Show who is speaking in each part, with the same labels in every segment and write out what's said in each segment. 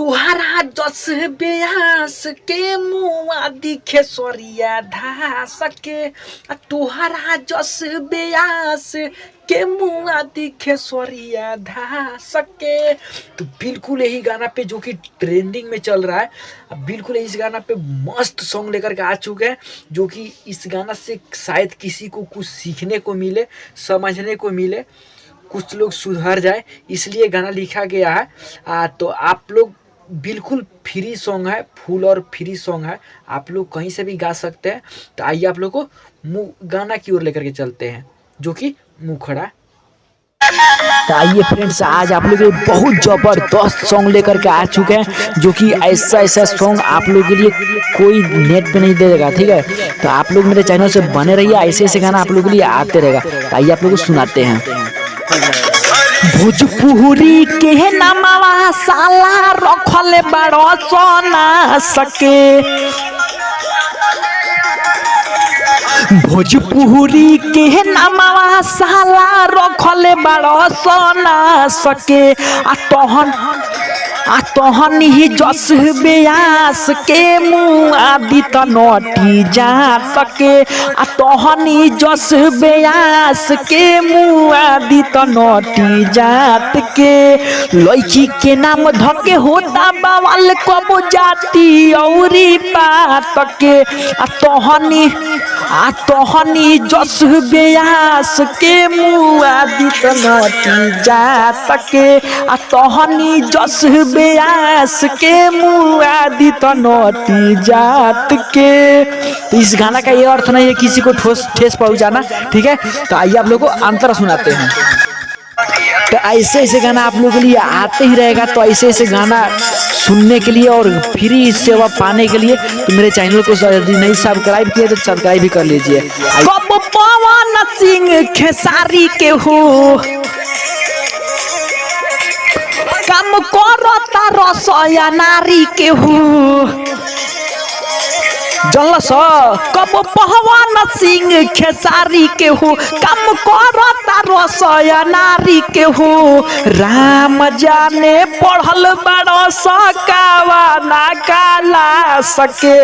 Speaker 1: तुहरा जस ब्यास के मुआ दिखे सरिया धास के, तुहरा जस ब्यास के मुआ दिखे सरिया धास के। तो बिल्कुल यही गाना पे जो कि ट्रेंडिंग में चल रहा है, बिल्कुल इस गाना पे मस्त सॉन्ग लेकर के आ चुके हैं, जो कि इस गाना से शायद किसी को कुछ सीखने को मिले, समझने को मिले, कुछ लोग सुधर जाए, इसलिए गाना लिखा गया है। तो आप लोग बिल्कुल फ्री सॉन्ग है, फुल और फ्री सॉन्ग है, आप लोग कहीं से भी गा सकते हैं। तो आइए आप लोग को गाना की ओर लेकर के चलते हैं, जो कि मुखड़ा।
Speaker 2: तो आइए फ्रेंड्स, आज आप लोग बहुत जबरदस्त सॉन्ग लेकर के आ चुके हैं, जो कि ऐसा सॉन्ग आप लोग के लिए कोई नेट पे नहीं दे देगा, ठीक है। तो आप लोग मेरे चैनल से बने रहिए, ऐसे गाना आप लोग के लिए आते रहेगा। तो आइए आप लोग को सुनाते हैं। भोजपुरी के नामवा साला रखले बड़ो सोना सके, भोजपुरी के नामवा साला रखले बड़ो सोना सके। आ तोहन ही जस ब्यास के मुआ दी त नोटी जा सके, आ तोहन ही जस ब्यास के मुआ दी त नोटी जात के। लड़की के नाम धके होता बवाल कबो जाती औरी बात के। आ तोहनी जस ब्यास के मुआ दी त नोटी जा सके, आ तोहनी जस ब्यास के मुआ दी तो नोटी जात के। तो इस गाना का ये अर्थ नहीं है किसी को ठेस पहुंचाना, ठीक है। तो आइए आप लोगों को अंतर सुनाते हैं। तो ऐसे गाना आप लोगों के लिए आते ही रहेगा। तो ऐसे गाना सुनने के लिए और फ्री सेवा पाने के लिए तो मेरे चैनल को यदि नहीं सब्सक्राइब किए तो सब्सक्राइब भी कर लीजिए। कब पवन सिंह खेसारी के हो काम करता रसोया नारी के हो, जलस कब पवन सिंह खेसारी के हो काम करता रसोया नारी के हो। राम जाने पढ़ल बड़ो सकावा ना काला सके,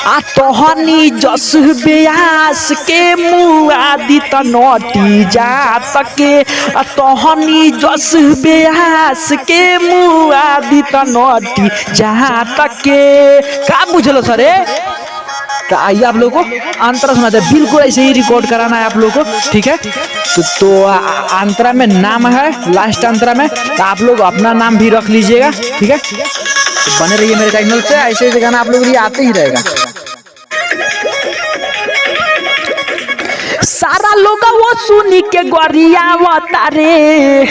Speaker 2: आ तोहनी जस ब्यास के मुआ दी त नोटी जा सके, आ तोहनी जस ब्यास के मुआ दी त नोटी जा सके। का बुझलो सर? तो आइए आप लोगों को अंतरा सुनाते हैं, बिल्कुल ऐसे ही रिकॉर्ड कराना है आप लोगों को, ठीक है। तो अंतरा में नाम है, लास्ट अंतरा में, तो आप लोग अपना नाम भी रख लीजिएगा, ठीक है। तो बने रहिए मेरे चैनल से, ऐसे गाना आप लोगों के लिए आते ही रहेगा। सारा लोग वो सुनी के गोरिया रे,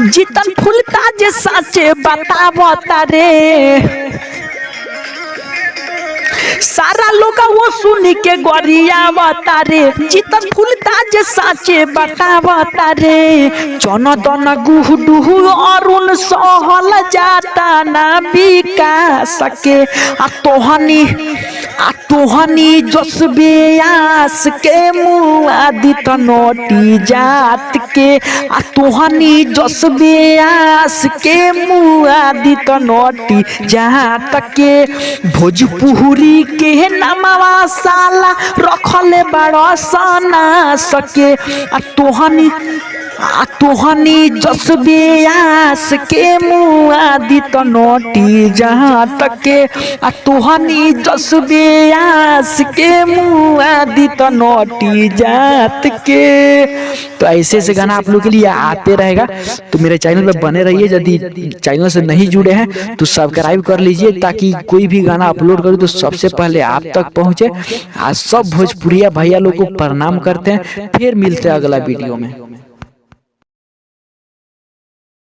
Speaker 2: जीतन फुलता जे साचे बतावता रे। सारा लोग वो सुनी के गोरिया रे, जीतन फुलता जे साचे बतावता रे। चनदन गुहडू अरुण सहल जाता ना बिका सके, आ तोहनी जस ब्यास के मुआ दी त नोटी जात के, आ तोहनी जस ब्यास के मुआ दी त नोटी जात के। भोजपुरी के नामवा साला रखले बड़ो सना सके, आ तोहनी जस ब्यास के मुआ दी त नोटी जात के, आ तोहनी जस ब्यास के मुआ दी त नोटी जात के। तो ऐसे गाना आप लोग के लिए आते रहेगा। तो मेरे चैनल पे बने रहिए, यदि चैनल से नहीं जुड़े हैं तो सब्सक्राइब कर लीजिए, ताकि कोई भी गाना अपलोड करूँ तो सबसे पहले आप तक पहुँचे। आज सब भोजपुरिया भैया लोग को प्रणाम करते हैं, फिर मिलते हैं अगला वीडियो में।